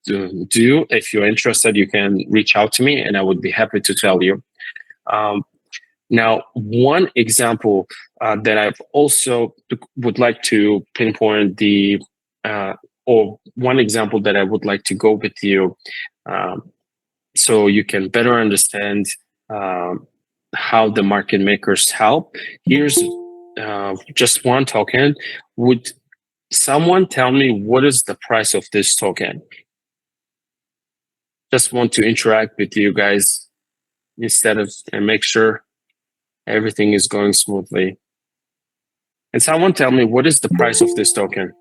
to do. If you're interested, you can reach out to me and I would be happy to tell you. Um, Now, one example that I've also would like to pinpoint or one example that I would like to go with you, um, so you can better understand um, how the market makers help. Here's just one token. Would someone tell me what is the price of this token? Just want to interact with you guys instead of and make sure everything is going smoothly. And someone tell me what is the price of this token?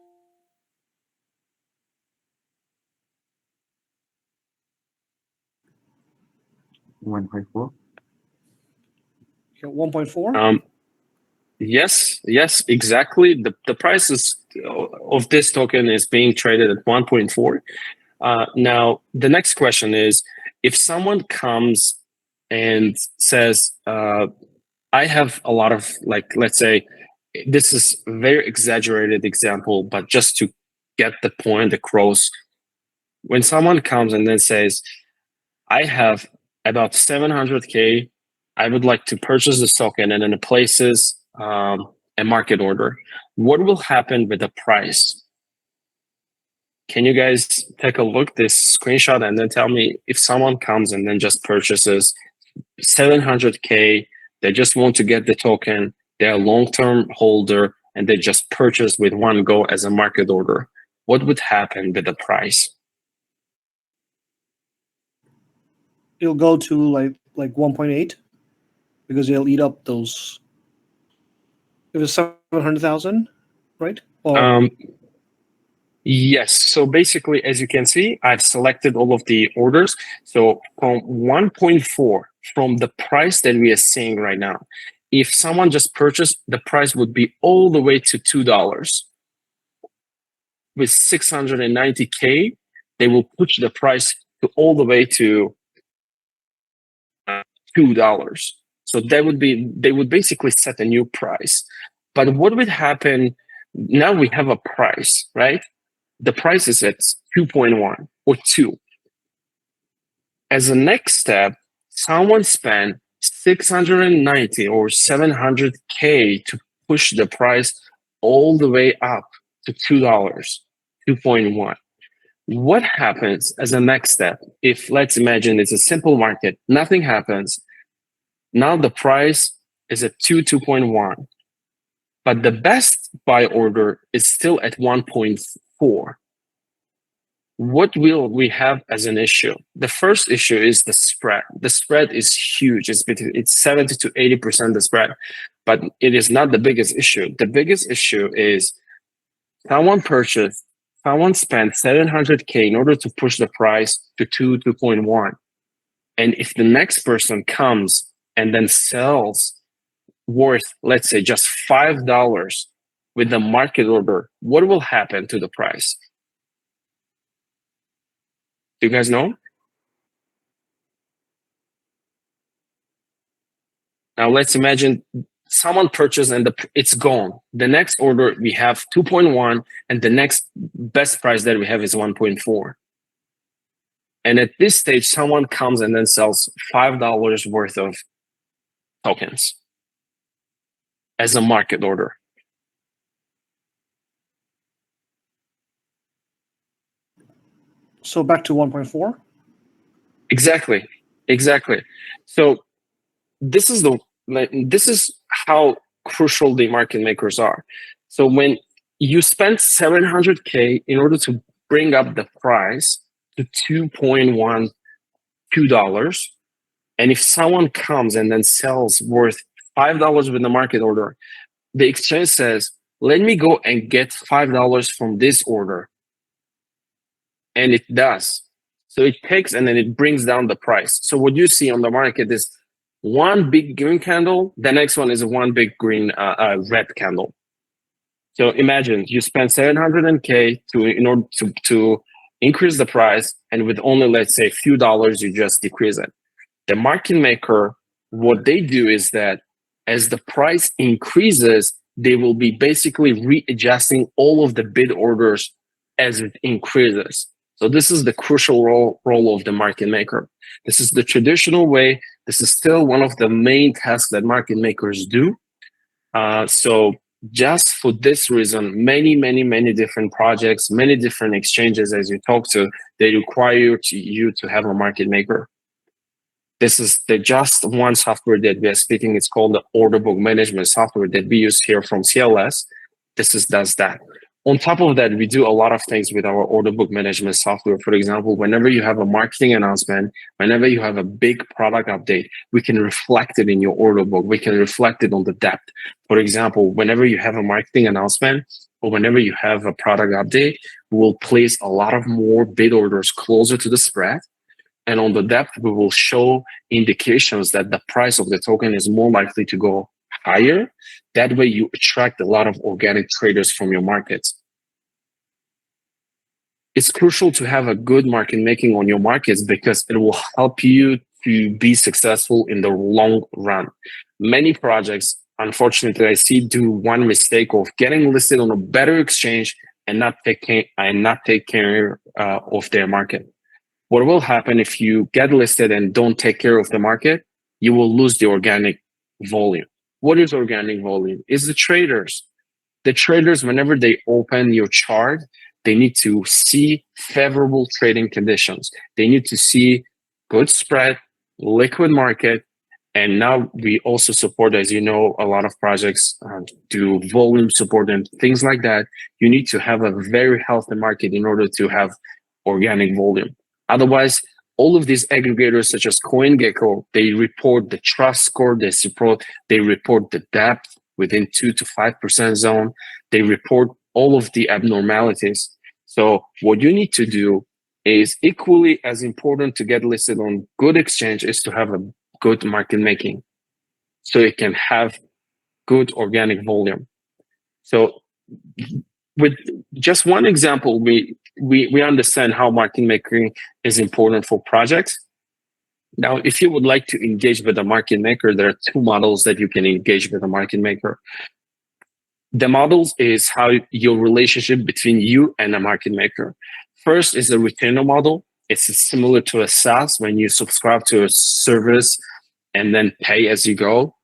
$1.4. 1.4. Yes, exactly. The price of this token is being traded at 1.4. Now, the next question is, if someone comes and says, I have a lot of, like, let's say, this is a very exaggerated example, but just to get the point across, when someone comes and then says, I have about 700K, I would like to purchase this token, and then it places a market order, what will happen with the price? Can you guys take a look this screenshot and then tell me if someone comes and then just purchases 700K, they just want to get the token, they're a long-term holder, and they just purchase with one go as a market order, what would happen with the price? It'll go to like 1.8 because it'll eat up those. It was 700,000, right? Yes. So basically, as you can see, I've selected all of the orders. So from 1.4, from the price that we are seeing right now, if someone just purchased, the price would be all the way to $2. With 690K, they will push the price to all the way to $2. So they would basically set a new price. But what would happen now? We have a price, right? The price is at 2.1 or 2. As a next step, someone spent 690 or 700K to push the price all the way up to $2, 2.1. What happens as a next step? If, let's imagine it's a simple market, nothing happens. Now the price is at 2.1, but the best buy order is still at 1.4. What will we have as an issue? The first issue is the spread. The spread is huge. It's 70 to 80% the spread, but it is not the biggest issue. The biggest issue is someone spent 700K in order to push the price to 2.1. And if the next person comes and then sells worth, let's say, just $5 with the market order, what will happen to the price? Do you guys know? Now let's imagine someone purchased and it's gone. The next order we have 2.1 and the next best price that we have is 1.4. And at this stage, someone comes and then sells $5 worth of tokens as a market order. So back to 1.4? Exactly. So this is how crucial the market makers are. So when you spend 700K in order to bring up the price to 2.1, $2, and if someone comes and then sells worth $5 with the market order, the exchange says, let me go and get $5 from this order. And it does. So it takes and then it brings down the price. So what you see on the market is one big green candle, the next one is one big green red candle. So imagine you spend 700K in order to increase the price, and with only, let's say, a few dollars, you just decrease it. The market maker, what they do is that as the price increases, they will be basically readjusting all of the bid orders as it increases. So this is the crucial role of the market maker. This is the traditional way. This is still one of the main tasks that market makers do. So just for this reason, many different projects, many different exchanges, as you talk to, they require you to have a market maker. This is the just one software that we are speaking. It's called the order book management software that we use here from CLS. Does that. On top of that, we do a lot of things with our order book management software. For example, whenever you have a marketing announcement, whenever you have a big product update, we can reflect it in your order book. We can reflect it on the depth. For example, whenever you have a marketing announcement or whenever you have a product update, we will place a lot of more bid orders closer to the spread. And on the depth, we will show indications that the price of the token is more likely to go higher. That way you attract a lot of organic traders from your markets. It's crucial to have a good market making on your markets because it will help you to be successful in the long run. Many projects, unfortunately, I see do one mistake of getting listed on a better exchange and not take care of their market. What will happen if you get listed and don't take care of the market? You will lose the organic volume. What is organic volume? It's the traders. The traders, whenever they open your chart, they need to see favorable trading conditions. They need to see good spread, liquid market, and now we also support, as you know, a lot of projects do volume support and things like that. You need to have a very healthy market in order to have organic volume. Otherwise, all of these aggregators such as CoinGecko, they report the trust score, they report the depth within 2 to 5% zone. They report all of the abnormalities. So what you need to do is equally as important to get listed on good exchange is to have a good market making. So it can have good organic volume. So with just one example, we understand how market making is important for projects. Now, if you would like to engage with a market maker, there are two models that you can engage with a market maker. The models is how your relationship between you and a market maker. First is a retainer model. It's similar to a SaaS when you subscribe to a service and then pay as you go.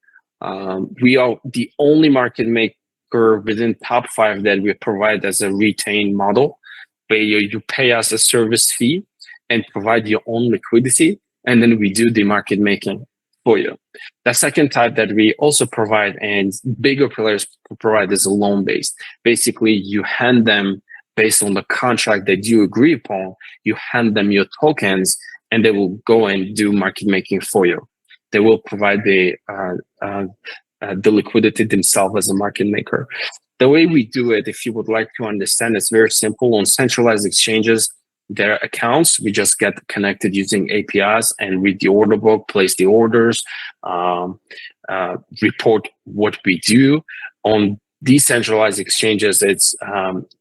We are the only market maker within top 5 that we provide as a retained model, where you pay us a service fee and provide your own liquidity, and then we do the market making for you. The second type that we also provide and bigger players provide is a loan-based. Basically, you hand them, based on the contract that you agree upon, you hand them your tokens and they will go and do market making for you. They will provide the liquidity themselves as a market maker. The way we do it, if you would like to understand, it's very simple. On centralized exchanges, their accounts, we just get connected using APIs and read the order book, place the orders, report what we do. On decentralized exchanges, it's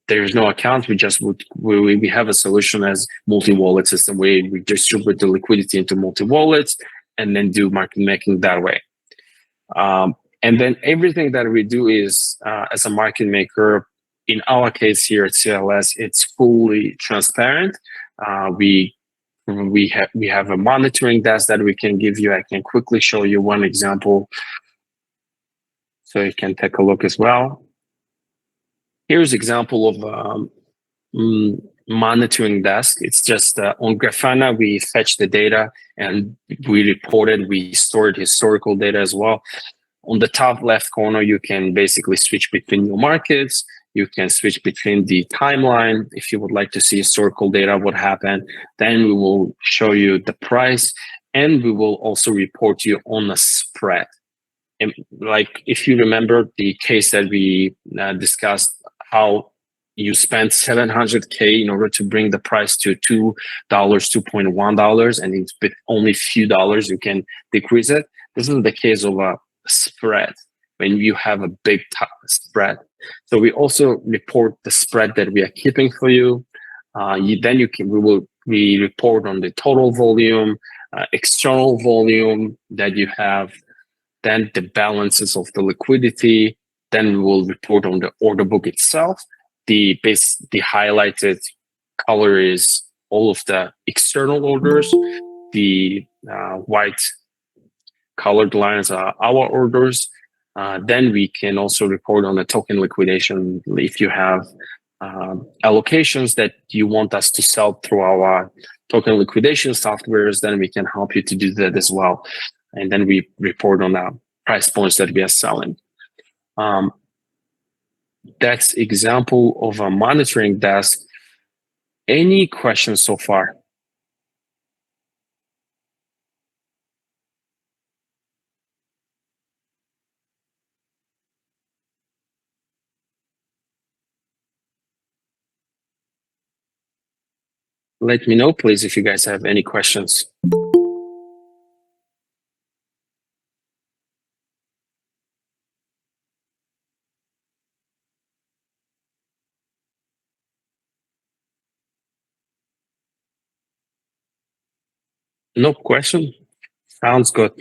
there's no account. We have a solution as multi-wallet system where we distribute the liquidity into multi-wallets and then do market making that way. And then everything that we do is as a market maker. In our case here at CLS, it's fully transparent. We have a monitoring desk that we can give you. I can quickly show you one example, so you can take a look as well. Here's example of monitoring desk. It's just on Grafana, we fetch the data and we report it. We stored historical data as well. On the top left corner, you can basically switch between your markets. You can switch between the timeline. If you would like to see historical data, what happened, then we will show you the price and we will also report you on a spread. And like, if you remember the case that we discussed, how you spent $700K in order to bring the price to $2, $2.1, and it's with only a few dollars, you can decrease it. This is the case of a spread when you have a big spread. So we also report the spread that we are keeping for you. We report on the total volume, external volume that you have, then the balances of the liquidity. Then we will report on the order book itself. The highlighted color is all of the external orders. The white colored lines are our orders. Then we can also report on the token liquidation if you have allocations that you want us to sell through our token liquidation softwares, then we can help you to do that as well. And then we report on the price points that we are selling. That's example of a monitoring desk. Any questions so far? Let me know, please, if you guys have any questions. No question? Sounds good.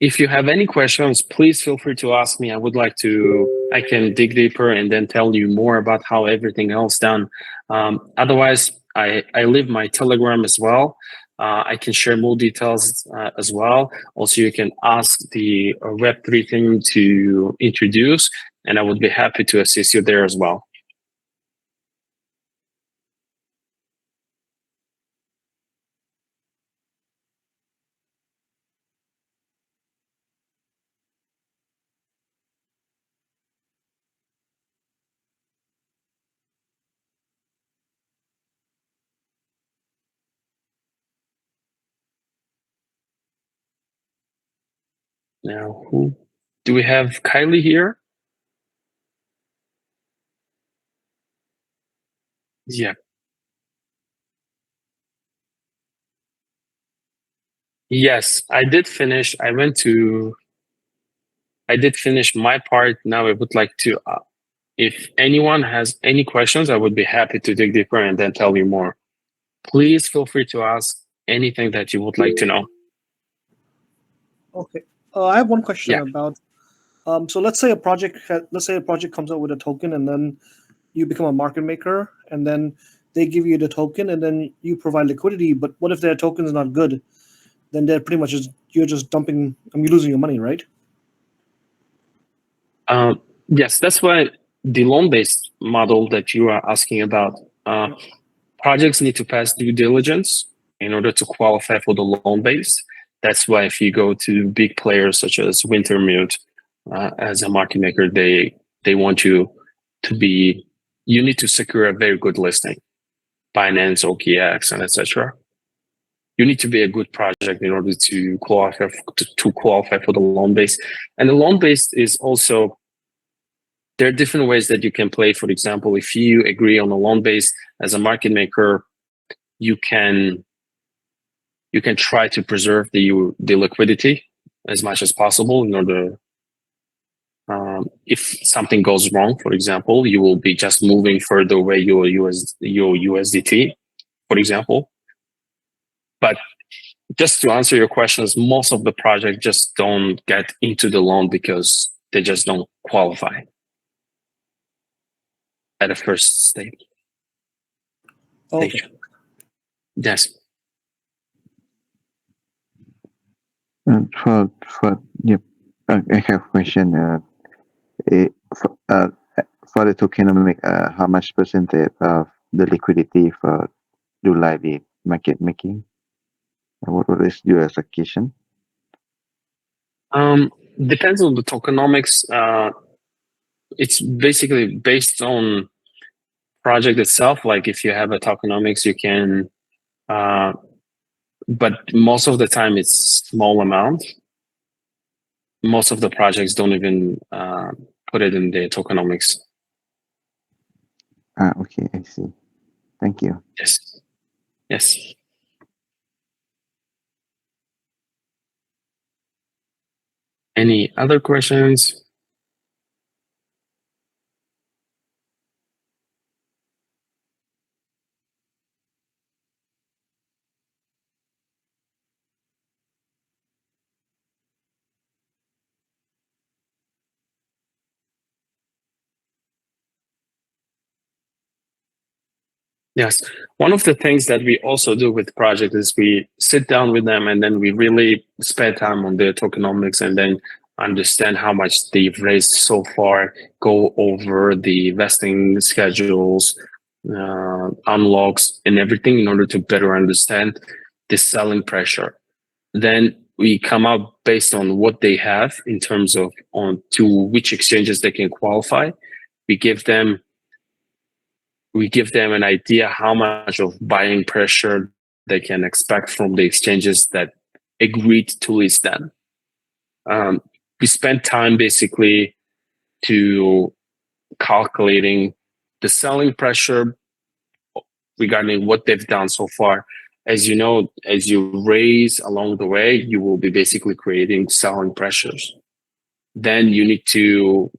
If you have any questions, please feel free to ask me. I can dig deeper and then tell you more about how everything else done. Otherwise, I leave my Telegram as well. I can share more details as well. Also, you can ask the Web3 team to introduce, and I would be happy to assist you there as well. Now, who do we have? Kylie here? Yeah. Yes, I did finish. I did finish my part. Now I would like to, if anyone has any questions, I would be happy to dig deeper and then tell you more. Please feel free to ask anything that you would like to know. Okay. I have one question Yeah. about. So let's say a project comes out with a token, and then you become a market maker, and then they give you the token, and then you provide liquidity. But what if their token is not good? Then they're pretty much you're just dumping. You're losing your money, right? Yes, that's why the loan-based model that you are asking about, projects need to pass due diligence in order to qualify for the loan-based. That's why if you go to big players such as Wintermute as a market maker, they want you to be, you need to secure a very good listing, Binance, OKX, and etc. You need to be a good project in order to qualify for the loan base. And the loan base is also, there are different ways that you can play. For example, if you agree on a loan base as a market maker, you can try to preserve the liquidity as much as possible in order. If something goes wrong, for example, you will be just moving further away your USDT, for example. But just to answer your questions, most of the projects just don't get into the loan because they just don't qualify at the first stage. Okay. Yes. Yep, I have a question. For the tokenomic, how much percentage of the liquidity for do like the market making? What is your expectation? Depends on the tokenomics. It's basically based on project itself. Like if you have a tokenomics, you can, but most of the time it's small amount. Most of the projects don't even put it in their tokenomics. Okay, I see. Thank you. Yes. Yes. Any other questions? Yes. One of the things that we also do with project is we sit down with them and then we really spend time on their tokenomics and then understand how much they've raised so far, go over the vesting schedules, unlocks and everything in order to better understand the selling pressure. Then we come up based on what they have in terms of on to which exchanges they can qualify. We give them an idea how much of buying pressure they can expect from the exchanges that agreed to list them. We spend time basically to calculating the selling pressure regarding what they've done so far. As you know, as you raise along the way, you will be basically creating selling pressures. Then you need to,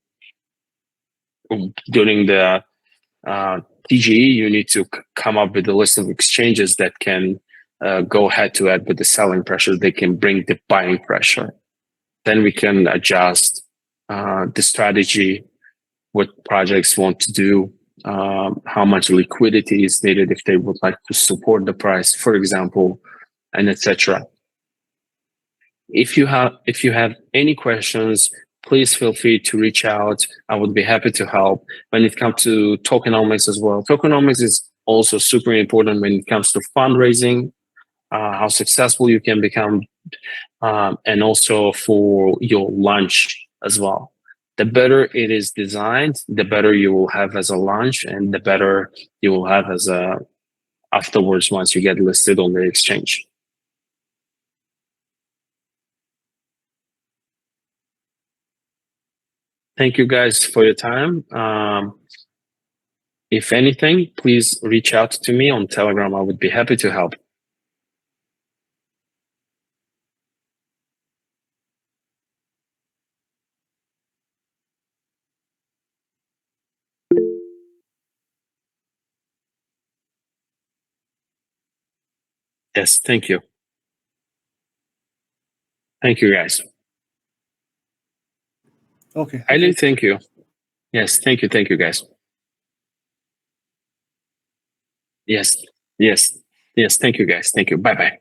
during the TGE, you need to come up with a list of exchanges that can go head to head with the selling pressure. They can bring the buying pressure. Then we can adjust the strategy, what projects want to do, how much liquidity is needed if they would like to support the price, for example, and etc. If you have any questions, please feel free to reach out. I would be happy to help. When it comes to tokenomics as well, tokenomics is also super important when it comes to fundraising, how successful you can become, and also for your launch as well. The better it is designed, the better you will have as a launch, and the better you will have as a afterwards once you get listed on the exchange. Thank you guys for your time. If anything, please reach out to me on Telegram. I would be happy to help. Yes, thank you. Thank you, guys. Okay. Highly thank you. Yes, thank you. Thank you, guys. Yes, yes, yes. Thank you, guys. Thank you. Bye-bye.